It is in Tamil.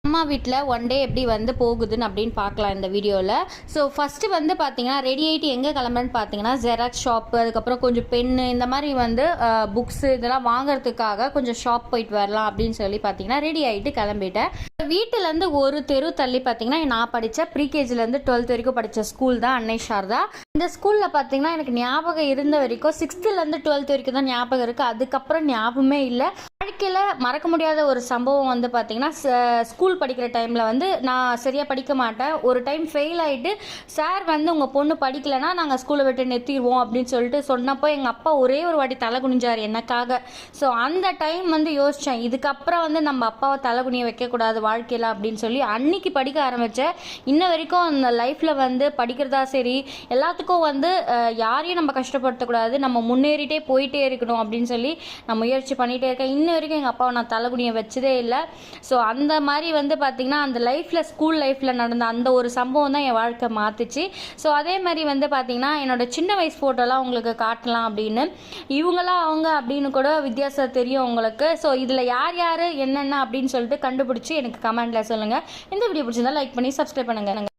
அம்மா வீட்டில் ஒன் டே எப்படி வந்து போகுதுன்னு அப்படின்னு பார்க்கலாம் இந்த வீடியோவில். ஸோ ஃபஸ்ட்டு வந்து பார்த்தீங்கன்னா ரெடி ஆகிட்டு எங்கே கிளம்புறேன்னு பார்த்தீங்கன்னா ஜெராக்ஸ் ஷாப்பு, அதுக்கப்புறம் கொஞ்சம் பென்னு, இந்த மாதிரி வந்து புக்ஸு இதெல்லாம் வாங்குறதுக்காக கொஞ்சம் ஷாப் போயிட்டு வரலாம் அப்படின்னு சொல்லி பார்த்தீங்கன்னா ரெடி ஆகிட்டு கிளம்பிட்டேன். வீட்டிலேருந்து ஒரு தெரு தள்ளி பார்த்தீங்கன்னா நான் படித்த ப்ரீகேஜிலேருந்து 12th வரைக்கும் படித்த ஸ்கூல் தான் அன்னை சாரதா. இந்த ஸ்கூலில் பார்த்தீங்கன்னா எனக்கு ஞாபகம் இருந்த வரைக்கும் 6th-லேருந்து 12th வரைக்கும் தான் ஞாபகம் இருக்குது. அதுக்கப்புறம் ஞாபகமே இல்லை. வாழ்க்கையில் மறக்க முடியாத ஒரு சம்பவம் வந்து பார்த்தீங்கன்னா ஸ்கூல் படிக்கிற டைமில் வந்து நான் சரியாக படிக்க மாட்டேன். ஒரு டைம் ஃபெயில் ஆகிட்டு சார் வந்து உங்கள் பொண்ணு படிக்கலைன்னா நாங்கள் ஸ்கூலை விட்டு நிறுத்திடுவோம் அப்படின்னு சொல்லிட்டு சொன்னப்போ எங்கள் அப்பா ஒரே ஒரு வாட்டி தலை குனிஞ்சார் எனக்காக. ஸோ அந்த டைம் வந்து யோசித்தேன், இதுக்கப்புறம் வந்து நம்ம அப்பாவை தலை குனிய வைக்கக்கூடாது வாழ்க்கையில் அப்படின்னு சொல்லி அன்னைக்கு படிக்க ஆரம்பித்தேன். இன்ன வரைக்கும் அந்த லைஃப்பில் வந்து படிக்கிறதா சரி எல்லாத்துக்கும் வந்து யாரையும் நம்ம கஷ்டப்படுத்தக்கூடாது, நம்ம முன்னேறிட்டே போயிட்டே இருக்கணும் அப்படின்னு சொல்லி நான் முயற்சி பண்ணிகிட்டே இருக்கேன். இன்ன வரைக்கும் எங்கள் அப்பாவை நான் தலைகுனியை வச்சதே இல்லை. ஸோ அந்த மாதிரி வந்து பார்த்திங்கன்னா அந்த லைஃப்பில் ஸ்கூல் லைஃப்பில் நடந்த அந்த ஒரு சம்பவம் தான் என் வாழ்க்கை மாற்றுச்சு. ஸோ அதே மாதிரி வந்து பார்த்திங்கன்னா என்னோடய சின்ன வயசு ஃபோட்டோலாம் உங்களுக்கு காட்டலாம் அப்படின்னு, இவங்களாம் அவங்க அப்படின்னு கூட வித்தியாசம் தெரியும் உங்களுக்கு. ஸோ இதில் யார் யார் என்னென்ன அப்படின்னு சொல்லிட்டு கண்டுபிடிச்சி எனக்கு கமெண்ட்டில் சொல்லுங்கள். இந்த வீடியோ பிடிச்சிருந்தா லைக் பண்ணி சப்ஸ்கிரைப் பண்ணுங்கள்.